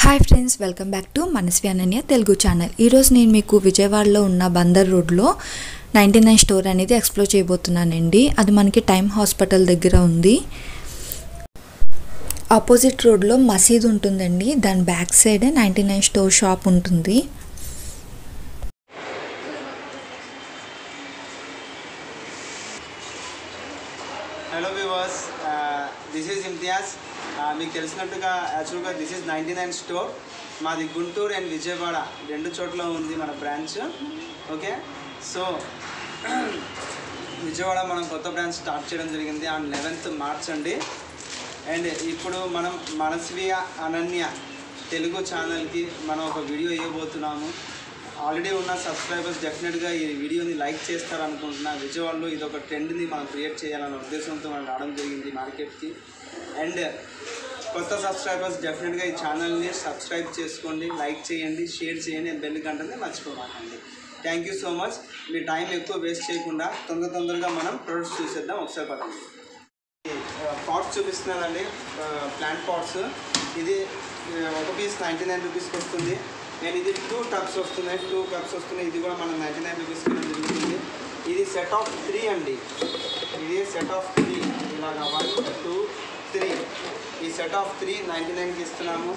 Hi friends, welcome back to Manasvi Ananya Telugu channel. ఈరోజు నేను మీకు విజయవాడలో ఉన్న బందర్ రోడ్లో 99 స్టోర్ అనేది ఎక్స్ప్లోర్ చేయబోతున్నానండి. అది మనకి టైమ్ హాస్పిటల్ దగ్గర ఉంది. ఆపోజిట్ రోడ్లో మసీద్ ఉంటుందండి. దాని బ్యాక్ సైడే 99 స్టోర్ షాప్ ఉంటుంది. Hello viewers, this is Imtiaz. మీకు తెలిసినట్టుగా యాక్చువల్గా దిస్ ఈజ్ 99 స్టోర్. మాది గుంటూరు అండ్ విజయవాడ రెండు చోట్ల ఉంది మన బ్రాంచ్. ఓకే, సో విజయవాడ మనం కొత్త బ్రాంచ్ స్టార్ట్ చేయడం జరిగింది ఆన్ 11th March అండి. అండ్ ఇప్పుడు మనం మనస్వి అనన్య తెలుగు ఛానల్కి మనం ఒక వీడియో ఇవ్వబోతున్నాము. ఆల్రెడీ ఉన్న సబ్స్క్రైబర్స్ డెఫినెట్గా ఈ వీడియోని లైక్ చేస్తారనుకుంటున్నా. విజయవాడలో ఇది ఒక ట్రెండ్ని మనం క్రియేట్ చేయాలన్న ఉద్దేశంతో మనం రావడం జరిగింది మార్కెట్కి. అండ్ కొత్త సబ్స్క్రైబర్స్ డెఫినెట్గా ఈ ఛానల్ని సబ్స్క్రైబ్ చేసుకోండి, లైక్ చేయండి, షేర్ చేయండి, బెల్ గంటని మర్చిపోమాకండి. Thank you so much. మీ టైం ఎక్కువ వేస్ట్ చేయకుండా తొందరగా మనం ప్రొడక్ట్స్ చూసేద్దాం. ఒకసారి పదండి. పాట్స్ చూపిస్తున్నానండి, ప్లాంట్ పాట్స్. ఇది ఒక పీస్ 99 రూపీస్కి వస్తుంది. నేను ఇది 2 టబ్స్ వస్తున్నాయి, 2 కప్స్ వస్తున్నాయి. ఇది కూడా మనం 99 రూపీస్కి జరుగుతుంది. ఇది సెట్ ఆఫ్ 3 అండి. ఇది సెట్ ఆఫ్ 3 ఇలాగా 1 2 3. ఈ సెట్ ఆఫ్ 3 99కి ఇస్తున్నాము.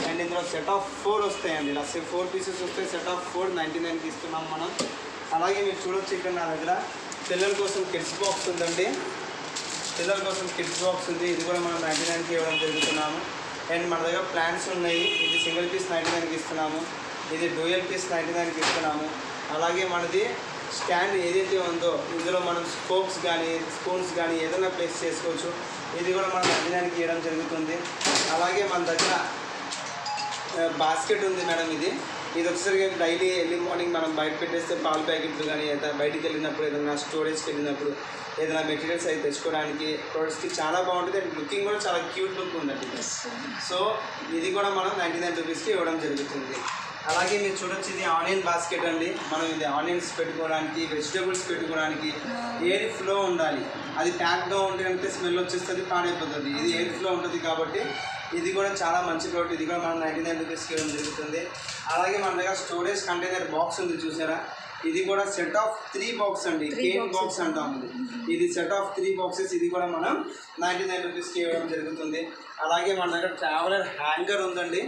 అండ్ ఇందులో సెట్ ఆఫ్ 4 వస్తాయండి. ఇలా 4 పీసెస్ వస్తాయి. సెట్ ఆఫ్ 4 99కి ఇస్తున్నాము మనం. అలాగే మీరు చూడొచ్చు, ఇక్కడ నా దగ్గర పిల్లల కోసం కిడ్స్ బాక్స్ ఉందండి. పిల్లల కోసం కిడ్స్ బాక్స్ ఉంది. ఇది కూడా మనం 99కి ఇవ్వడం జరుగుతున్నాము. అండ్ మన దగ్గర ప్లాంట్స్ ఉన్నాయి. ఇది సింగిల్ పీస్ 99కి ఇస్తున్నాము. ఇది డ్యూయల్ పీస్ 99కి ఇస్తున్నాము. అలాగే మనది స్టాండ్ ఏదైతే ఉందో ఇందులో మనం స్పోక్స్ కానీ స్పూన్స్ కానీ ఏదైనా ప్లేస్ చేసుకోవచ్చు. ఇది కూడా మనం 99కి ఇవ్వడం జరుగుతుంది. అలాగే మన దగ్గర బాస్కెట్ ఉంది మేడం. ఇది వచ్చేసరికి డైలీ ఎర్లీ మార్నింగ్ మనం బయట పెట్టేస్తే పాల ప్యాకెట్లు కానీ ఏదైనా బయటికి వెళ్ళినప్పుడు, ఏదైనా స్టోరేజ్కి వెళ్ళినప్పుడు, ఏదైనా మెటీరియల్స్ అయితే తెచ్చుకోవడానికి ప్రొడక్ట్స్కి చాలా బాగుంటుంది. అండ్ లుకింగ్ కూడా చాలా క్యూట్ లుక్ ఉందండి. సో ఇది కూడా మనం 99 రూపీస్కి ఇవ్వడం జరుగుతుంది. అలాగే మీరు చూడొచ్చు, ఇది ఆనియన్ బాస్కెట్ అండి. మనం ఇది ఆనియన్స్ పెట్టుకోవడానికి, వెజిటేబుల్స్ పెట్టుకోవడానికి ఎయిర్ ఫ్లో ఉండాలి. అది ప్యాక్గా ఉంటే అంటే స్మెల్ వచ్చేస్తుంది, పాడైపోతుంది. ఇది ఎయిర్ ఫ్లో ఉంటుంది కాబట్టి ఇది కూడా చాలా మంచి ప్రోడక్ట్. ఇది కూడా మనం 99 రూపీస్కి ఇవ్వడం జరుగుతుంది. అలాగే మన దగ్గర స్టోరేజ్ కంటైనర్ బాక్స్ ఉంది, చూసారా? ఇది కూడా సెట్ ఆఫ్ 3 బాక్స్ అండి. కేన్ బాక్స్ అంటాము. ఇది సెట్ ఆఫ్ 3 బాక్సెస్. ఇది కూడా మనం 99 రూపీస్కి ఇవ్వడం జరుగుతుంది. అలాగే మన దగ్గర ట్రావెలర్ హ్యాంగర్ ఉందండి.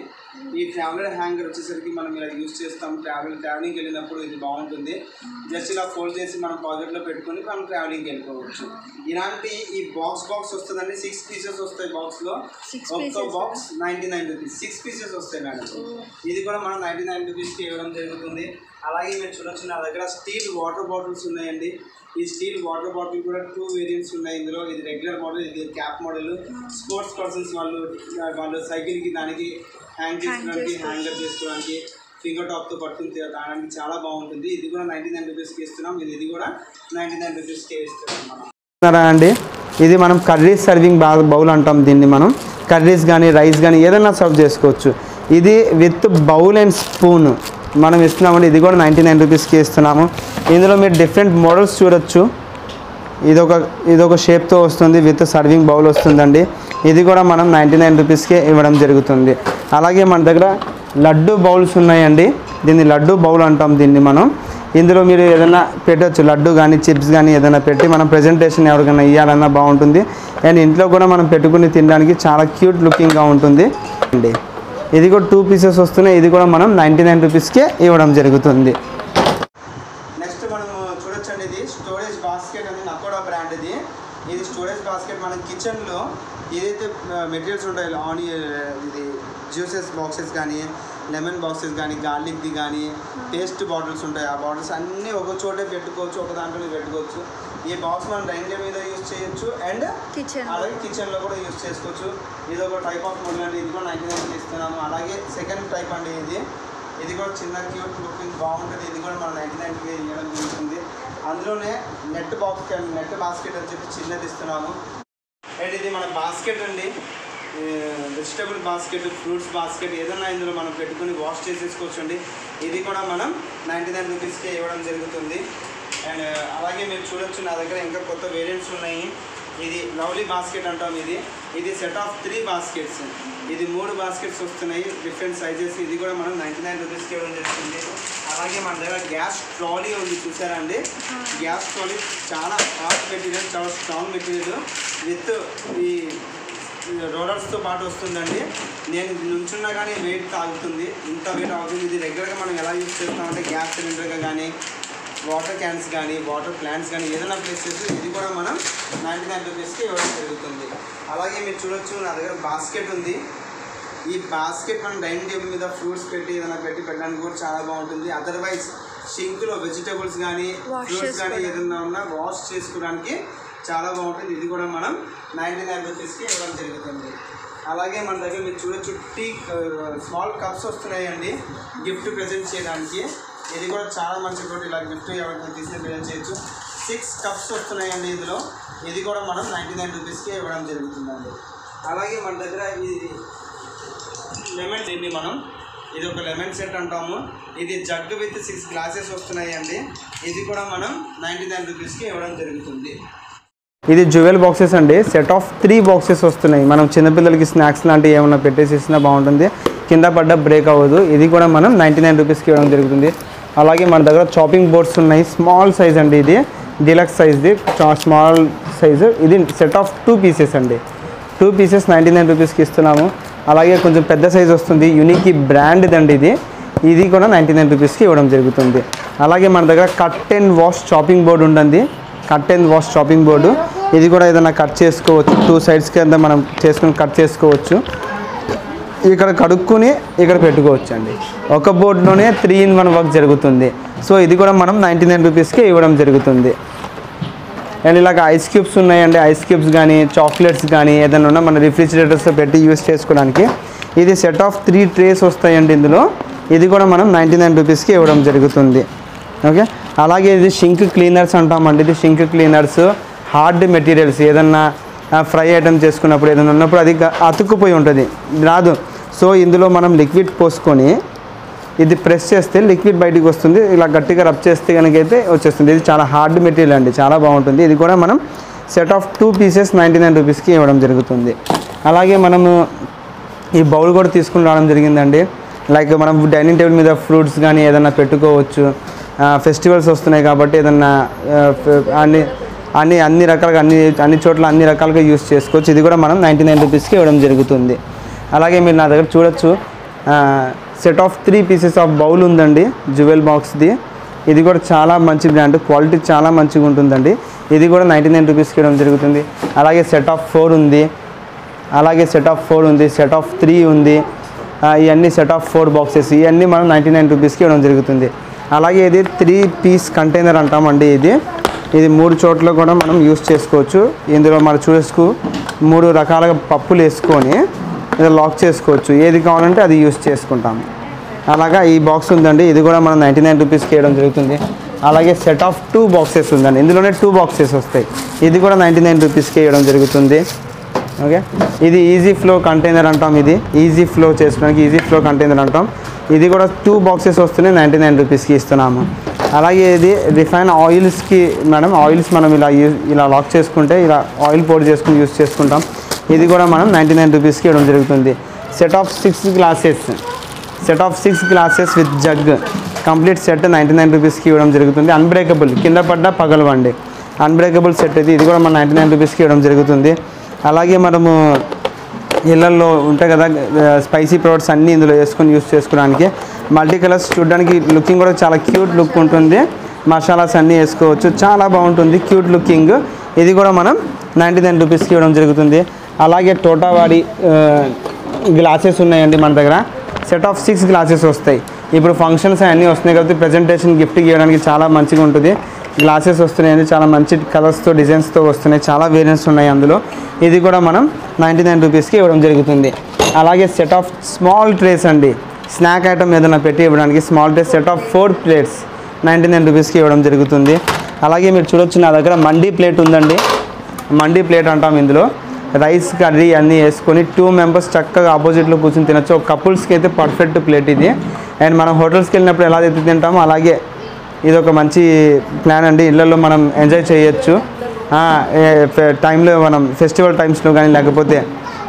ఈ ట్రావెలర్ హ్యాంగర్ వచ్చేసరికి మనం ఇలా యూజ్ చేస్తాం. ట్రావెలింగ్కి వెళ్ళినప్పుడు ఇది బాగుంటుంది. జస్ట్ ఇలా ఫోల్డ్ చేసి మనం పాకెట్లో పెట్టుకొని మనం ట్రావెలింగ్కి వెళ్ళిపోవచ్చు. ఇలాంటి ఈ బాక్స్ వస్తుందండి. 6 పీసెస్ వస్తాయి బాక్స్లో. ఒక్క బాక్స్ 99 రూపీస్. 6 పీసెస్ వస్తాయి మేడం. ఇది కూడా మనం 99 రూపీస్కి ఇవ్వడం జరుగుతుంది. అలాగే మీరు చూడొచ్చు, నా దగ్గర స్టీల్ వాటర్ బాటిల్స్ ఉన్నాయండి. ఈ స్టీల్ వాటర్ బాటిల్ కూడా 2 వేరియంట్స్ ఉన్నాయి ఇందులో. ఇది రెగ్యులర్ మోడల్, ఇది క్యాప్ మోడల్. స్పోర్ట్స్ పర్సన్స్ వాళ్ళు సైకిల్కి దానికి హ్యాంగ్ చేసుకోవడానికి, హ్యాంగర్ చేసుకోవడానికి, ఫింగర్ టాప్తో పట్టుకుని తాగడానికి చాలా బాగుంటుంది. ఇది కూడా 99 రూపీస్కి ఇస్తున్నాం. ఇది కూడా 99 రూపీస్కి ఇస్తున్నాం మనం అండి. ఇది మనం కర్రీస్ సర్వింగ్ బౌల్ అంటాం దీన్ని. మనం కర్రీస్ కానీ రైస్ కానీ ఏదైనా సర్వ్ చేసుకోవచ్చు. ఇది విత్ బౌల్ అండ్ స్పూన్ మనం ఇస్తున్నామండి. ఇది కూడా 99 రూపీస్కి ఇస్తున్నాము. ఇందులో మీరు డిఫరెంట్ మోడల్స్ చూడొచ్చు. ఇదొక షేప్తో వస్తుంది, విత్ సర్వింగ్ బౌల్ వస్తుందండి. ఇది కూడా మనం 99 రూపీస్కే ఇవ్వడం జరుగుతుంది. అలాగే మన దగ్గర లడ్డు బౌల్స్ ఉన్నాయండి. దీన్ని లడ్డు బౌల్ అంటాం దీన్ని మనం. ఇందులో మీరు ఏదైనా పెట్టచ్చు, లడ్డు కానీ చిప్స్ కానీ ఏదైనా పెట్టి మనం ప్రజెంటేషన్ ఎవరికైనా ఇవ్వాలన్నా బాగుంటుంది. అండ్ ఇంట్లో కూడా మనం పెట్టుకుని తినడానికి చాలా క్యూట్ లుకింగ్గా ఉంటుంది అండి. ఇది కూడా 2 పీసెస్ వస్తున్నాయి. ఇది కూడా మనం 99 రూపీస్కే ఇవ్వడం జరుగుతుంది. నెక్స్ట్ మనం చూడొచ్చండి, ఇది స్టోరేజ్ బాస్కెట్ అని నకోడా బ్రాండ్. ఇది స్టోరేజ్ బాస్కెట్. మనం కిచెన్లో ఏదైతే మెటీరియల్స్ ఉంటాయో ఇది జ్యూసెస్ బాక్సెస్ కానీ, లెమన్ బాక్సెస్ కానీ, గార్లిక్ది కానీ, పేస్ట్ బాటిల్స్ ఉంటాయి. ఆ బాటిల్స్ అన్నీ ఒక చోటే పెట్టుకోవచ్చు, ఒక దాంట్లో పెట్టుకోవచ్చు. ఈ బాక్స్ మనం డైనింగ్ మీద యూజ్ చేయొచ్చు అండ్ అలాగే కిచెన్లో కూడా యూజ్ చేసుకోవచ్చు. ఇది ఒక టైప్ ఆఫ్ మోడల్ అండి. ఇది కూడా 99 ఇస్తున్నాము. అలాగే సెకండ్ టైప్ అండి. ఇది కూడా చిన్న క్యూట్ లుకింగ్ బాగుంటుంది. ఇది కూడా మనం 99కి ఇవ్వడం జరుగుతుంది. అందులోనే నెట్ బాస్కెట్ అని చెప్పి చిన్నది ఇస్తున్నాము. అండ్ ఇది మన బాస్కెట్ అండి. వెజిటబుల్ బాస్కెట్, ఫ్రూట్స్ బాస్కెట్ ఏదైనా ఇందులో మనం పెట్టుకుని వాష్ చేసేసుకోవచ్చు అండి. ఇది కూడా మనం 99 రూపీస్కే ఇవ్వడం జరుగుతుంది. అండ్ అలాగే మీరు చూడొచ్చు, నా దగ్గర ఇంకా కొత్త వేరియంట్స్ ఉన్నాయి. ఇది లవ్లీ బాస్కెట్ అంటాం. ఇది సెట్ ఆఫ్ 3 బాస్కెట్స్. ఇది 3 బాస్కెట్స్ వస్తున్నాయి, డిఫరెంట్ సైజెస్. ఇది కూడా మనం 99 రూపీస్కి ఇవ్వడం జరుగుతుంది. అలాగే మన దగ్గర గ్యాస్ ట్రాలీ ఉంది, చూసారా అండి? గ్యాస్ ట్రాలీ చాలా హార్డ్ మెటీరియల్, చాలా స్ట్రాంగ్ మెటీరియల్ విత్ ఈ రోలర్స్తో పాటు వస్తుందండి. నేను నుంచున్నా కానీ వెయిట్ తాగుతుంది, ఇంత వెయిట్ ఆగుతుంది. ఇది రెగ్యులర్గా మనం ఎలా యూజ్ చేస్తామంటే గ్యాస్ సిలిండర్గా కానీ, వాటర్ క్యాన్స్ కానీ, వాటర్ ప్లాంట్స్ కానీ ఏదైనా ప్లేస్ చేసి ఇది కూడా మనం 99 రూపీస్కి ఇవ్వడం జరుగుతుంది. అలాగే మీరు చూడొచ్చు, నా దగ్గర బాస్కెట్ ఉంది. ఈ బాస్కెట్ మనం డైనింగ్ టేబుల్ మీద ఫ్రూట్స్ పెట్టి ఏదైనా పెట్టడానికి కూడా చాలా బాగుంటుంది. అదర్వైజ్ షింక్లో వెజిటేబుల్స్ కానీ ఫ్రూట్స్ కానీ ఏదైనా ఉన్నా వాష్ చేసుకోవడానికి చాలా బాగుంటుంది. ఇది కూడా మనం 99 రూపీస్కి ఇవ్వడం జరుగుతుంది. అలాగే మన దగ్గర మీరు చూడొచ్చు, టీ స్మాల్ కప్స్ వస్తున్నాయండి గిఫ్ట్ ప్రజెంట్ చేయడానికి. ఇది కూడా చాలా మంచి ప్రోడక్ట్. ఇలా గిఫ్ట్ ఎవరికైనా తీసుకుని ప్రజెంట్ చేయొచ్చు. 6 కప్స్ వస్తున్నాయండి ఇందులో. ఇది కూడా మనం 99 రూపీస్కి ఇవ్వడం జరుగుతుందండి. అలాగే మన దగ్గర ఇది లెమన్, దీన్ని మనం ఇది ఒక లెమన్ సెట్ అంటాము. ఇది జగ్ విత్ 6 గ్లాసెస్ వస్తున్నాయండి. ఇది కూడా మనం 99 రూపీస్కి ఇవ్వడం జరుగుతుంది. ఇది జ్యువెల్ బాక్సెస్ అండి. సెట్ ఆఫ్ 3 బాక్సెస్ వస్తున్నాయి. మనం చిన్నపిల్లలకి స్నాక్స్ లాంటివి ఏమైనా పెట్టేసేసినా బాగుంటుంది, కింద పడ్డ బ్రేక్ అవ్వదు. ఇది కూడా మనం 99 రూపీస్కి ఇవ్వడం జరుగుతుంది. అలాగే మన దగ్గర చాపింగ్ బోర్డ్స్ ఉన్నాయి, స్మాల్ సైజ్ అండి. ఇది డీలక్స్ సైజ్ది, స్మాల్ సైజు. ఇది సెట్ ఆఫ్ 2 పీసెస్ అండి. 2 పీసెస్ 99 రూపీస్కి ఇస్తున్నాము. అలాగే కొంచెం పెద్ద సైజ్ వస్తుంది, యూనిక్ బ్రాండ్ అండి ఇది. ఇది కూడా 99 రూపీస్కి ఇవ్వడం జరుగుతుంది. అలాగే మన దగ్గర cut and wash chopping board ఉంటుంది. Cut and wash chopping board, ఇది కూడా ఏదైనా కట్ చేసుకోవచ్చు. 2 సైడ్స్కి అంతా మనం చేసుకుని కట్ చేసుకోవచ్చు. ఇక్కడ కడుక్కుని ఇక్కడ పెట్టుకోవచ్చు అండి. ఒక బోర్డులోనే 3-in-1 వర్క్ జరుగుతుంది. సో ఇది కూడా మనం 99 రూపీస్కి ఇవ్వడం జరుగుతుంది. అండ్ ఇలాగ ఐస్ క్యూబ్స్ ఉన్నాయండి. ఐస్ క్యూబ్స్ కానీ చాక్లెట్స్ కానీ ఏదైనా ఉన్నా మన రిఫ్రిజిరేటర్స్లో పెట్టి యూస్ చేసుకోవడానికి. ఇది సెట్ ఆఫ్ 3 ట్రేస్ వస్తాయండి ఇందులో. ఇది కూడా మనం 99 రూపీస్కి ఇవ్వడం జరుగుతుంది. ఓకే. అలాగే ఇది షింక్ క్లీనర్స్ అంటామండి. ఇది షింక్ క్లీనర్స్ హార్డ్ మెటీరియల్స్, ఏదన్నా ఫ్రై ఐటమ్ చేసుకున్నప్పుడు ఏదైనా ఉన్నప్పుడు అది అతుక్కుపోయి ఉంటుంది, రాదు. సో ఇందులో మనం లిక్విడ్ పోసుకొని ఇది ప్రెస్ చేస్తే లిక్విడ్ బయటికి వస్తుంది. ఇలా గట్టిగా రబ్ చేస్తే కనుక అయితే వచ్చేస్తుంది. ఇది చాలా హార్డ్ మెటీరియల్ అండి, చాలా బాగుంటుంది. ఇది కూడా మనం సెట్ ఆఫ్ 2 పీసెస్ 99 రూపీస్కి ఇవ్వడం జరుగుతుంది. అలాగే మనము ఈ బౌల్ కూడా తీసుకుని రావడం జరిగిందండి. లైక్ మనం డైనింగ్ టేబుల్ మీద ఫ్రూట్స్ కానీ ఏదైనా పెట్టుకోవచ్చు. ఫెస్టివల్స్ వస్తున్నాయి కాబట్టి ఏదన్నా అన్ని రకాలుగా అన్ని చోట్ల అన్ని రకాలుగా యూస్ చేసుకోవచ్చు. ఇది కూడా మనం 99 రూపీస్కి ఇవ్వడం జరుగుతుంది. అలాగే మీరు నా దగ్గర చూడొచ్చు, set of 3 pieces of bowl ఉందండి, జ్యువెల్ బాక్స్ది. ఇది కూడా చాలా మంచి బ్రాండ్, క్వాలిటీ చాలా మంచిగా ఉంటుందండి. ఇది కూడా 99 రూపీస్కి ఇవ్వడం జరుగుతుంది. అలాగే సెట్ ఆఫ్ 4 ఉంది, సెట్ ఆఫ్ 3 ఉంది. ఇవన్నీ సెట్ ఆఫ్ 4 బాక్సెస్, ఇవన్నీ మనం 99 రూపీస్కి ఇవ్వడం జరుగుతుంది. అలాగే ఇది 3 పీస్ కంటైనర్ అంటామండి. ఇది 3 చోట్ల కూడా మనం యూస్ చేసుకోవచ్చు. ఇందులో మనం చూసుకో 3 రకాలుగా పప్పులు వేసుకొని ఇది లాక్ చేసుకోవచ్చు. ఏది కావాలంటే అది యూస్ చేసుకుంటాము. అలాగా ఈ బాక్స్ ఉందండి, ఇది కూడా మనం 99 రూపీస్కి ఇవ్వడం జరుగుతుంది. అలాగే సెట్ ఆఫ్ 2 బాక్సెస్ ఉందండి, ఇందులోనే 2 బాక్సెస్ వస్తాయి. ఇది కూడా 99 రూపీస్కి ఇవ్వడం జరుగుతుంది. ఓకే. ఇది ఈజీ ఫ్లో కంటైనర్ అంటాం. ఇది ఈజీ ఫ్లో చేసుకోవడానికి ఈజీ ఫ్లో కంటైనర్ అంటాం. ఇది కూడా 2 బాక్సెస్ వస్తున్నాయి, 99 రూపీస్కి ఇస్తున్నాము. అలాగే ఇది రిఫైన్ ఆయిల్స్కి మేడం, ఆయిల్స్ మనం ఇలా లాక్ చేసుకుంటే ఇలా ఆయిల్ పౌడర్ చేసుకుని యూస్ చేసుకుంటాం. ఇది కూడా మనం 99 రూపీస్కి ఇవ్వడం జరుగుతుంది. Set of 6 glasses with jug complete set 99 రూపీస్కి ఇవ్వడం జరుగుతుంది. అన్బ్రేకబుల్, కింద పడ్డ పగలవండి, అన్బ్రేకబుల్ సెట్ ఇది కూడా మనం 99 రూపీస్కి ఇవ్వడం జరుగుతుంది. అలాగే మనము ఇళ్ళల్లో ఉంటాయి కదా స్పైసీ ప్రొడక్ట్స్ అన్నీ ఇందులో వేసుకొని యూస్ చేసుకోవడానికి. మల్టీ కలర్స్ చూడడానికి లుకింగ్ కూడా చాలా క్యూట్ లుక్ ఉంటుంది. మసాలాస్ అన్నీ వేసుకోవచ్చు, చాలా బాగుంటుంది, క్యూట్ లుకింగ్. ఇది కూడా మనం 99 రూపీస్కి ఇవ్వడం జరుగుతుంది. అలాగే టోటావాడి గ్లాసెస్ ఉన్నాయండి మన దగ్గర. సెట్ ఆఫ్ 6 గ్లాసెస్ వస్తాయి. ఇప్పుడు ఫంక్షన్స్ అన్నీ వస్తున్నాయి కాబట్టి ప్రజెంటేషన్ గిఫ్ట్ ఇవ్వడానికి చాలా మంచిగా ఉంటుంది. గ్లాసెస్ వస్తున్నాయండి, చాలా మంచి కలర్స్తో డిజైన్స్తో వస్తున్నాయి, చాలా వేరియంట్స్ ఉన్నాయి అందులో. ఇది కూడా మనం 99 రూపీస్కి ఇవ్వడం జరుగుతుంది. అలాగే సెట్ ఆఫ్ స్మాల్ ట్రేస్ అండి, స్నాక్ ఐటమ్ ఏదైనా పెట్టి ఇవ్వడానికి small trace set of 4 plates 99 రూపీస్కి ఇవ్వడం జరుగుతుంది. అలాగే మీరు చూడొచ్చు, నా దగ్గర మండీ ప్లేట్ ఉందండి. మండీ ప్లేట్ అంటాం. ఇందులో రైస్ కర్రీ అన్నీ వేసుకొని 2 మెంబర్స్ చక్కగా ఆపోజిట్లో కూర్చొని తినచ్చు. ఒక కపుల్స్కి అయితే పర్ఫెక్ట్ ప్లేట్ ఇది. అండ్ మనం హోటల్స్కి వెళ్ళినప్పుడు ఎలా అయితే తింటామో అలాగే ఇది ఒక మంచి ప్లాన్ అండి. ఇళ్ళల్లో మనం ఎంజాయ్ చేయొచ్చు టైంలో, మనం ఫెస్టివల్ టైమ్స్లో కానీ లేకపోతే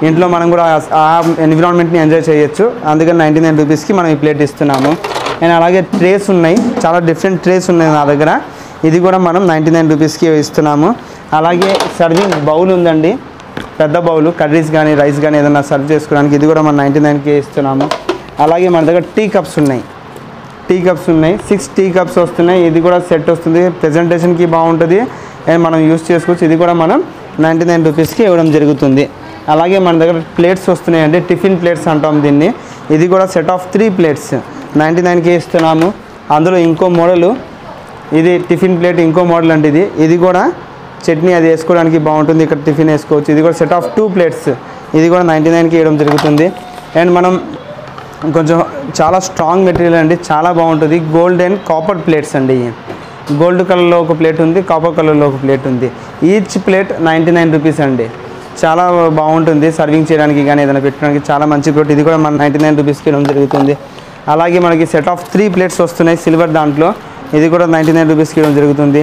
ఇంట్లో మనం కూడా ఆ ఎన్విరాన్మెంట్ని ఎంజాయ్ చేయొచ్చు. అందుకని 99 రూపీస్కి మనం ఈ ప్లేట్ ఇస్తున్నాము. అండ్ అలాగే ట్రేస్ ఉన్నాయి, చాలా డిఫరెంట్ ట్రేస్ ఉన్నాయి నా దగ్గర. ఇది కూడా మనం 99 రూపీస్కి ఇస్తున్నాము. అలాగే సర్వింగ్ బౌల్ ఉందండి, పెద్ద బౌలు, కర్రీస్ కానీ రైస్ కానీ ఏదైనా సర్వ్ చేసుకోవడానికి. ఇది కూడా మనం 99కి ఇస్తున్నాము. అలాగే మన దగ్గర టీ కప్స్ ఉన్నాయి, 6 టీ కప్స్ వస్తున్నాయి. ఇది కూడా సెట్ వస్తుంది, ప్రజెంటేషన్కి బాగుంటుంది అండ్ మనం యూస్ చేసుకోవచ్చు. ఇది కూడా మనం 99 రూపీస్కి ఇవ్వడం జరుగుతుంది. అలాగే మన దగ్గర ప్లేట్స్ వస్తున్నాయండి, టిఫిన్ ప్లేట్స్ అంటాం దీన్ని. ఇది కూడా సెట్ ఆఫ్ 3 ప్లేట్స్ 99కి ఇస్తున్నాము. అందులో ఇంకో మోడలు, ఇది టిఫిన్ ప్లేట్ ఇంకో మోడల్ అండి. ఇది కూడా చట్నీ అది వేసుకోవడానికి బాగుంటుంది, ఇక్కడ టిఫిన్ వేసుకోవచ్చు. ఇది కూడా సెట్ ఆఫ్ 2 ప్లేట్స్, ఇది కూడా 99కి ఇవ్వడం జరుగుతుంది. అండ్ మనం కొంచెం చాలా స్ట్రాంగ్ మెటీరియల్ అండి, చాలా బాగుంటుంది. గోల్డ్ అండ్ కాపర్ ప్లేట్స్ అండి. గోల్డ్ కలర్లో ఒక ప్లేట్ ఉంది, కాపర్ కలర్లో ఒక ప్లేట్ ఉంది. ఈచ్ ప్లేట్ 99 రూపీస్ అండి. చాలా బాగుంటుంది సర్వింగ్ చేయడానికి కానీ ఏదైనా పెట్టడానికి, చాలా మంచి ప్లేట్. ఇది కూడా మన 99 రూపీస్కి ఇవ్వడం జరుగుతుంది. అలాగే మనకి సెట్ ఆఫ్ 3 ప్లేట్స్ వస్తున్నాయి సిల్వర్ దాంట్లో, ఇది కూడా 99 రూపీస్కి ఇవ్వడం జరుగుతుంది.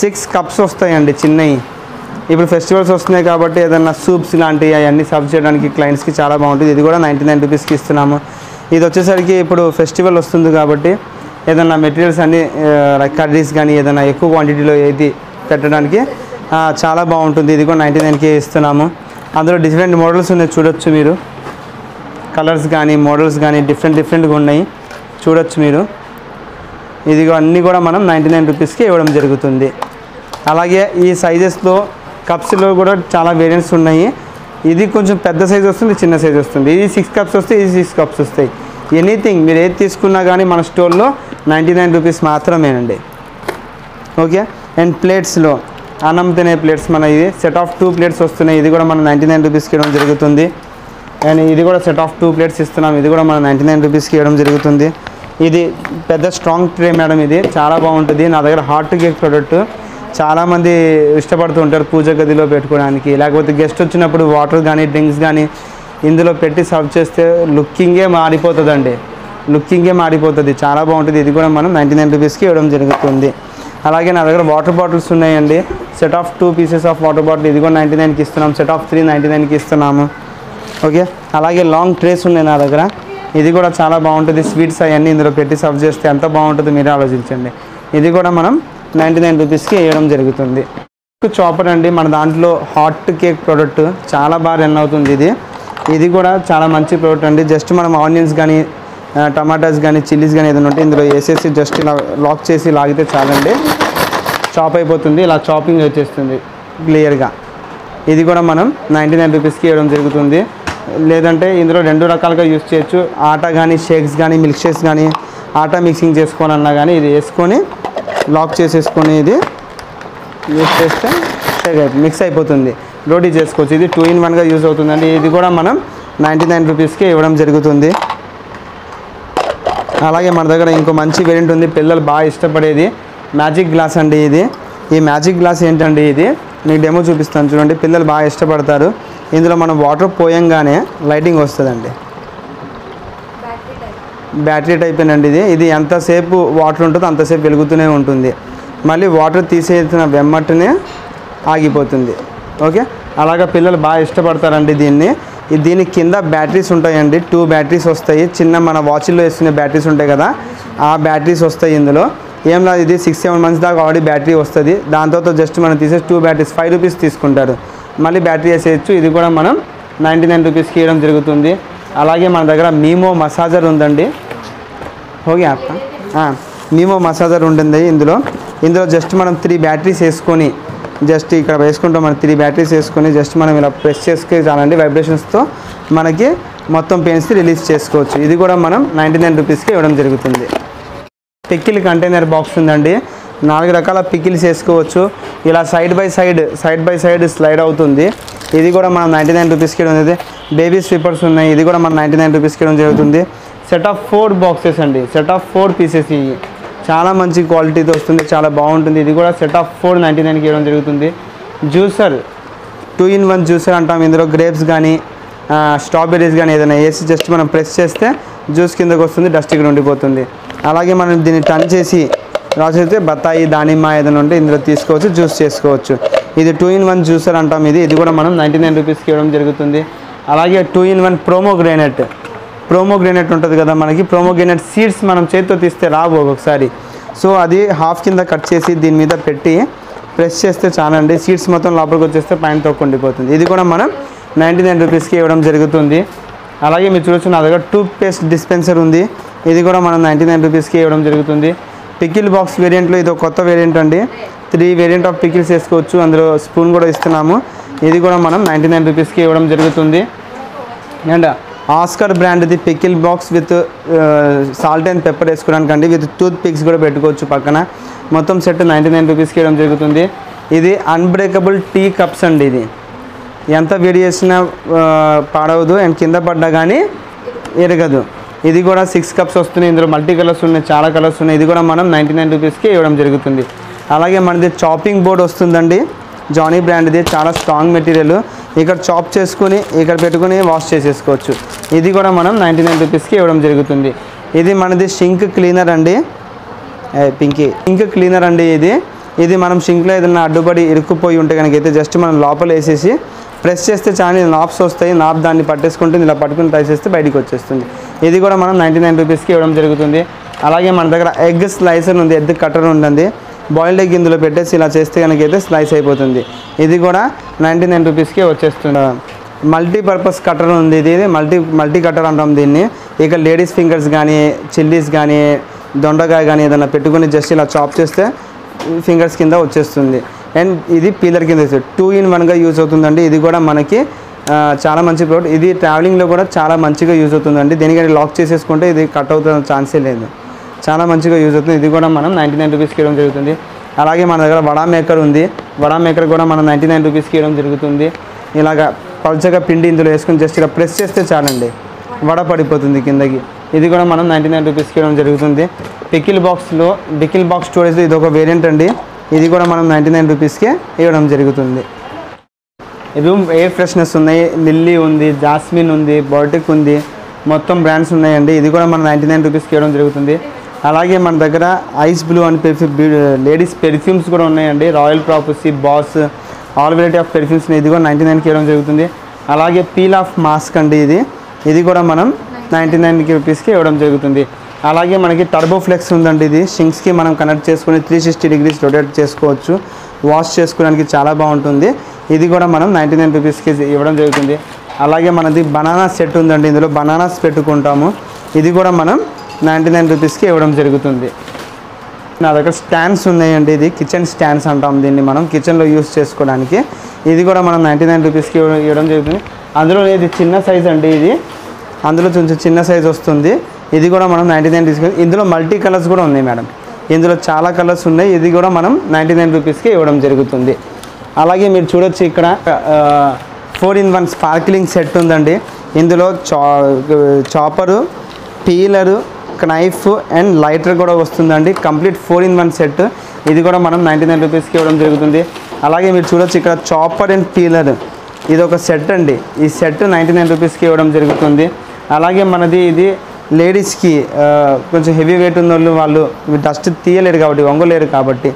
6 కప్స్ వస్తాయండి చిన్నవి. ఇప్పుడు ఫెస్టివల్స్ వస్తున్నాయి కాబట్టి ఏదైనా సూప్స్ లాంటివి అవన్నీ సర్వ్ చేయడానికి క్లయింట్స్కి చాలా బాగుంటుంది. ఇది కూడా 99 రూపీస్కి ఇస్తున్నాము. ఇది వచ్చేసరికి ఇప్పుడు ఫెస్టివల్ వస్తుంది కాబట్టి ఏదైనా మెటీరియల్స్ అన్నీ కర్రీస్ కానీ ఏదైనా ఎక్కువ క్వాంటిటీలో ఏది పెట్టడానికి చాలా బాగుంటుంది. ఇది కూడా 99కి ఇస్తున్నాము. అందులో డిఫరెంట్ మోడల్స్ ఉన్నాయి, చూడొచ్చు మీరు. కలర్స్ కానీ మోడల్స్ కానీ డిఫరెంట్గా ఉన్నాయి, చూడొచ్చు మీరు. ఇది అన్నీ కూడా మనం 99 రూపీస్కి ఇవ్వడం జరుగుతుంది. అలాగే ఈ సైజెస్లో కప్స్లో కూడా చాలా వేరియంట్స్ ఉన్నాయి. ఇది కొంచెం పెద్ద సైజ్ వస్తుంది, చిన్న సైజ్ వస్తుంది. ఇది 6 కప్స్ వస్తాయి, ఇది 6 కప్స్ వస్తాయి. ఎనీథింగ్ మీరు ఏది తీసుకున్నా కానీ మన స్టోర్లో 99 రూపీస్ మాత్రమేనండి. ఓకే. అండ్ ప్లేట్స్లో అన్నం తినే ప్లేట్స్ మన ఇది సెట్ ఆఫ్ 2 ప్లేట్స్ వస్తున్నాయి. ఇది కూడా మనం 99 రూపీస్కి ఇవ్వడం జరుగుతుంది. అండ్ ఇది కూడా సెట్ ఆఫ్ 2 ప్లేట్స్ ఇస్తున్నాం. ఇది కూడా మనం 99 రూపీస్కి ఇవ్వడం జరుగుతుంది. ఇది పెద్ద స్ట్రాంగ్ ట్రే మేడం, ఇది చాలా బాగుంటుంది. నా దగ్గర హాట్ కేక్ ప్రోడక్ట్ చాలామంది ఇష్టపడుతూ ఉంటారు పూజ గదిలో పెట్టుకోవడానికి, లేకపోతే గెస్ట్ వచ్చినప్పుడు వాటర్ కానీ డ్రింక్స్ కానీ ఇందులో పెట్టి సర్వ్ చేస్తే లుకింగే మారిపోతుంది, చాలా బాగుంటుంది. ఇది కూడా మనం 99 రూపీస్కి ఇవ్వడం జరుగుతుంది. అలాగే నా దగ్గర వాటర్ బాటిల్స్ ఉన్నాయండి, set of 2 pieces of water bottle, ఇది కూడా 99కి ఇస్తున్నాం. సెట్ ఆఫ్ 3 99కి ఇస్తున్నాము. ఓకే. అలాగే లాంగ్ ట్రేస్ ఉన్నాయి నా దగ్గర, ఇది కూడా చాలా బాగుంటుంది. స్వీట్స్ అవన్నీ ఇందులో పెట్టి సర్వ్ చేస్తే ఎంత బాగుంటుందో మీరే ఆలోచించండి. ఇది కూడా మనం 99 రూపీస్కి వేయడం జరుగుతుంది. చాపర్ అండి, మన దాంట్లో హాట్ కేక్ ప్రోడక్ట్ చాలా బాగా రన్ అవుతుంది. ఇది కూడా చాలా మంచి ప్రోడక్ట్ అండి. జస్ట్ మనం ఆనియన్స్ కానీ టమాటాస్ కానీ చిల్లీస్ కానీ ఏదైనా ఉంటే ఇందులో వేసేసి జస్ట్ ఇలా లాక్ చేసి లాగితే చాలండి, చాప్ అయిపోతుంది. ఇలా చాపింగ్ వచ్చేస్తుంది క్లియర్గా. ఇది కూడా మనం 99 రూపీస్కి ఇవ్వడం జరుగుతుంది. లేదంటే ఇందులో 2 రకాలుగా యూస్ చేయొచ్చు. ఆటా కానీ షేక్స్ కానీ మిల్క్ షేక్స్ కానీ ఆటా మిక్సింగ్ చేసుకోవాలన్నా కానీ ఇది వేసుకొని లాక్ చేసేసుకొని ఇది యూస్ చేస్తే మిక్స్ అయిపోతుంది, రోటీ చేసుకోవచ్చు. ఇది 2 in 1గా యూజ్ అవుతుందండి. ఇది కూడా మనం 99 రూపీస్కి ఇవ్వడం జరుగుతుంది. అలాగే మన దగ్గర ఇంకో మంచి వేరియంట్ ఉంది, పిల్లలు బాగా ఇష్టపడేది, మ్యాజిక్ గ్లాస్ అండి. ఈ మ్యాజిక్ గ్లాస్ ఏంటండి, ఇది మీకు డెమో చూపిస్తాను చూడండి. పిల్లలు బాగా ఇష్టపడతారు. ఇందులో మనం వాటర్ పోయంగానే లైటింగ్ వస్తుందండి, బ్యాటరీ టైప్ అండి. ఇది ఎంతసేపు వాటర్ ఉంటుందో అంతసేపు వెలుగుతూనే ఉంటుంది, మళ్ళీ వాటర్ తీసేసిన వెమ్మటనే ఆగిపోతుంది. ఓకే. అలాగా పిల్లలు బాగా ఇష్టపడతారండి దీన్ని. దీని కింద బ్యాటరీస్ ఉంటాయండి, 2 బ్యాటరీస్ వస్తాయి. చిన్న మన వాచ్లో వేసుకునే బ్యాటరీస్ ఉంటాయి కదా, ఆ బ్యాటరీస్ వస్తాయి ఇందులో. ఏం లేదు, ఇది 6-7 months దాకా ఆల్రెడీ బ్యాటరీ వస్తుంది. దాంతో జస్ట్ మనం తీసేసి 2 బ్యాటరీస్ 5 రూపీస్ తీసుకుంటారు, మళ్ళీ బ్యాటరీ వేసేయచ్చు. ఇది కూడా మనం 99 రూపీస్కి ఇవ్వడం జరుగుతుంది. అలాగే మన దగ్గర మీమో మసాజర్ ఉందండి. ఓకే అప్ప మీమో మసాజర్ ఉంటుంది. ఇందులో జస్ట్ మనం 3 బ్యాటరీస్ వేసుకొని జస్ట్ ఇక్కడ వేసుకుంటాం. మనం 3 బ్యాటరీస్ వేసుకొని జస్ట్ మనం ఇలా ప్రెస్ చేసుకుని చాలండి, వైబ్రేషన్స్తో మనకి మొత్తం పెయిన్స్ రిలీజ్ చేసుకోవచ్చు. ఇది కూడా మనం 99 రూపీస్కి ఇవ్వడం జరుగుతుంది. పికిల్ కంటైనర్ బాక్స్ ఉందండి, 4 రకాల పికిల్స్ వేసుకోవచ్చు. ఇలా సైడ్ బై సైడ్ స్లైడ్ అవుతుంది. ఇది కూడా మనం 99 రూపీస్కి ఇవ్వడం జరుగుతుంది. బేబీ స్వీపర్స్ ఉన్నాయి, ఇది కూడా మనం 99 రూపీస్కి ఇవ్వడం జరుగుతుంది. సెట్ ఆఫ్ 4 బాక్సెస్ అండి, సెట్ ఆఫ్ 4 పీసెస్. ఇవి చాలా మంచి క్వాలిటీతో వస్తుంది, చాలా బాగుంటుంది. ఇది కూడా సెట్ ఆఫ్ 4 99కి ఇవ్వడం జరుగుతుంది. జ్యూసర్ 2 in 1 జ్యూసర్ అంటాం. ఇందులో గ్రేప్స్ కానీ స్ట్రాబెర్రీస్ కానీ ఏదైనా వేసి జస్ట్ మనం ప్రెస్ చేస్తే జ్యూస్ కిందకు వస్తుంది, డస్ట్ ఇక్కడ ఉండిపోతుంది. అలాగే మనం దీన్ని టర్న్ చేసి రాసేస్తే బత్తాయి దానిమ్మ ఏదైనా ఉంటే ఇందులో తీసుకోవచ్చు, జ్యూస్ చేసుకోవచ్చు. ఇది 2 in 1 జ్యూసర్ అంటాం. ఇది కూడా మనం 99 రూపీస్కి ఇవ్వడం జరుగుతుంది. అలాగే 2-in-1 ప్రోమోగ్రేనేట్ ఉంటుంది కదా మనకి, ప్రోమోగ్రేనేట్ సీడ్స్ మనం చేతితో తీస్తే రావు ఒకసారి. సో అది హాఫ్ కింద కట్ చేసి దీని మీద పెట్టి ప్రెస్ చేస్తే చాలండి, సీడ్స్ మొత్తం లోపలికి వచ్చేస్తే పైన తొక్కుండిపోతుంది. ఇది కూడా మనం 99 రూపీస్కి ఇవ్వడం జరుగుతుంది. అలాగే మీరు చూడొచ్చు నా దగ్గర టూత్ పేస్ట్ డిస్పెన్సర్ ఉంది, ఇది కూడా మనం 99 రూపీస్కి ఇవ్వడం జరుగుతుంది. పికిల్ బాక్స్ వేరియంట్లో ఇది ఒక కొత్త వేరియంట్ అండి, 3 వేరియంట్ ఆఫ్ పికిల్స్ వేసుకోవచ్చు, అందులో స్పూన్ కూడా ఇస్తున్నాము. ఇది కూడా మనం 99 రూపీస్కి ఇవ్వడం జరుగుతుంది. అండ్ ఆస్కర్ బ్రాండ్ది pickle box with salt and pepper వేసుకోవడానికి అండి, విత్ టూత్ పిక్స్ కూడా పెట్టుకోవచ్చు పక్కన. మొత్తం సెట్ 99 రూపీస్కి ఇవ్వడం జరుగుతుంది. ఇది అన్బ్రేకబుల్ టీ కప్స్ అండి, ఇది ఎంత వేడి చేసినా పాడవదు అండ్ కింద పడ్డా కానీ ఎరగదు. ఇది కూడా 6 కప్స్ వస్తున్నాయి, ఇందులో మల్టీ కలర్స్ ఉన్నాయి, చాలా కలర్స్ ఉన్నాయి. ఇది కూడా మనం 99 రూపీస్కి ఇవ్వడం జరుగుతుంది. అలాగే మనది చాపింగ్ బోర్డ్ వస్తుందండి, జానీ బ్రాండ్ది, చాలా స్ట్రాంగ్ మెటీరియల్. ఇక్కడ చాప్ చేసుకుని ఇక్కడ పెట్టుకుని వాష్ చేసేసుకోవచ్చు. ఇది కూడా మనం 99 రూపీస్కి ఇవ్వడం జరుగుతుంది. ఇది మనది షింక్ క్లీనర్ అండి, షింక్ క్లీనర్ అండి. ఇది మనం షింక్లో ఏదైనా అడ్డుపడి ఇరుక్కుపోయి ఉంటే కనుక అయితే జస్ట్ మనం లోపల వేసేసి ప్రెస్ చేస్తే చాలా నాబ్స్ వస్తాయి, నాబ్ దాన్ని పట్టేసుకుంటుంది, ఇలా పట్టుకుని ట్రై చేస్తే బయటికి వచ్చేస్తుంది. ఇది కూడా మనం 99 రూపీస్కి ఇవ్వడం జరుగుతుంది. అలాగే మన దగ్గర ఎగ్ స్లైసర్ ఉంది, ఎగ్ కటర్ ఉంటుంది, బాయిల్డ్ ఎగ్ ఇందులో పెట్టేసి ఇలా చేస్తే కనుక అయితే స్లైస్ అయిపోతుంది. ఇది కూడా 99 రూపీస్కి వచ్చేస్తుంది. మల్టీపర్పస్ కటర్ ఉంది, ఇది మల్టీ కటర్ అంటాం దీన్ని. ఇక లేడీస్ ఫింగర్స్ కానీ, చిల్లీస్ కానీ, దొండకాయ కానీ ఏదైనా పెట్టుకుని జస్ట్ ఇలా చాప్ చేస్తే ఫింగర్స్ కింద వచ్చేస్తుంది. అండ్ ఇది పీలర్ కింద 2-in-1గా యూజ్ అవుతుందండి. ఇది కూడా మనకి చాలా మంచి ప్రోడక్ట్, ఇది ట్రావెలింగ్లో కూడా చాలా మంచిగా యూజ్ అవుతుందండి. దేనికంటే లాక్ చేసేసుకుంటే ఇది కట్ అవుతున్న ఛాన్సే లేదు, చాలా మంచిగా యూజ్ అవుతుంది. ఇది కూడా మనం 99 రూపీస్కి ఇవ్వడం జరుగుతుంది. అలాగే మన దగ్గర వడా మేకర్ ఉంది, వడా మేకర్ కూడా మనం 99 రూపీస్కి ఇవ్వడం జరుగుతుంది. ఇలాగ పల్చగా పిండి ఇందులో వేసుకుని జస్ట్ ఇలా ప్రెస్ చేస్తే చాలండి, వడ పడిపోతుంది కిందకి. ఇది కూడా మనం 99 రూపీస్కి ఇవ్వడం జరుగుతుంది. పికిల్ బాక్స్ స్టోరేజ్ ఇది ఒక వేరియంట్ అండి, ఇది కూడా మనం 99 రూపీస్కే ఇవ్వడం జరుగుతుంది. రూమ్ ఎయిర్ ఫ్రెష్నెస్ ఉన్నాయి, లిల్లీ ఉంది, జాస్మిన్ ఉంది, బయోటిక్ ఉంది, మొత్తం బ్రాండ్స్ ఉన్నాయండి. ఇది కూడా మనం 99 రూపీస్కి ఇవ్వడం జరుగుతుంది. అలాగే మన దగ్గర ఐస్ బ్లూ అని లేడీస్ పెర్ఫ్యూమ్స్ కూడా ఉన్నాయండి, royal prophecy, boss, all variety of perfumes. ఇది కూడా 99కి ఇవ్వడం జరుగుతుంది. అలాగే పీల్ ఆఫ్ మాస్క్ అండి, ఇది కూడా మనం 99 రూపీస్కి ఇవ్వడం జరుగుతుంది. అలాగే మనకి టర్బో ఫ్లెక్స్ ఉందండి, ఇది షింక్స్కి మనం కనెక్ట్ చేసుకుని 360 డిగ్రీస్ రొటేట్ చేసుకోవచ్చు, వాష్ చేసుకోవడానికి చాలా బాగుంటుంది. ఇది కూడా మనం 99 రూపీస్కి ఇవ్వడం జరుగుతుంది. అలాగే మనది బనానా సెట్ ఉందండి, ఇందులో బనానాస్ పెట్టుకుంటాము, ఇది కూడా మనం 99 రూపీస్కి ఇవ్వడం జరుగుతుంది. నా దగ్గర స్టాండ్స్ ఉన్నాయండి, ఇది కిచెన్ స్టాండ్స్ అంటాం దీన్ని, మనం కిచెన్లో యూస్ చేసుకోవడానికి. ఇది కూడా మనం 99 రూపీస్కి ఇవ్వడం జరుగుతుంది. అందులో ఇది చిన్న సైజ్ అండి, అందులో కొంచెం చిన్న సైజ్ వస్తుంది. ఇది కూడా మనం 99 రూపీస్కి. ఇందులో మల్టీ కలర్స్ కూడా ఉన్నాయి మేడం, ఇందులో చాలా కలర్స్ ఉన్నాయి. ఇది కూడా మనం 99 రూపీస్కి ఇవ్వడం జరుగుతుంది. అలాగే మీరు చూడొచ్చు ఇక్కడ 4-in-1 స్పార్క్లింగ్ సెట్ ఉందండి, ఇందులో చాపరు, పీలరు, నైఫ్ అండ్ లైటర్ కూడా వస్తుందండి, కంప్లీట్ 4-in-1 సెట్. ఇది కూడా మనం 99 రూపీస్కి ఇవ్వడం జరుగుతుంది. అలాగే మీరు చూడొచ్చు ఇక్కడ చాపర్ అండ్ పీలర్, ఇది ఒక సెట్ అండి, ఈ సెట్ 99 రూపీస్కి ఇవ్వడం జరుగుతుంది. అలాగే మనది ఇది లేడీస్కి కొంచెం హెవీ వెయిట్ ఉన్న వాళ్ళు డస్ట్ తీయలేరు కాబట్టి, వంగలేరు కాబట్టి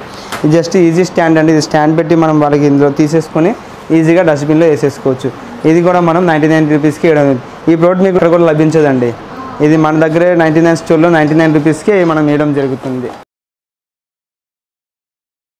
జస్ట్ ఈజీ స్టాండ్ అండి, ఇది స్టాండ్ పెట్టి మనం వాళ్ళకి ఇందులో తీసేసుకొని ఈజీగా డస్ట్బిన్లో వేసేసుకోవచ్చు. ఇది కూడా మనం 99 రూపీస్కి ఇవ్వడం. ఈ ప్రోడక్ట్ మీకు ఇక్కడ కూడా లభించదండి, ఇది మన దగ్గరే 99 స్టోర్లో 99 రూపీస్కి మనం ఇవ్వడం జరుగుతుంది.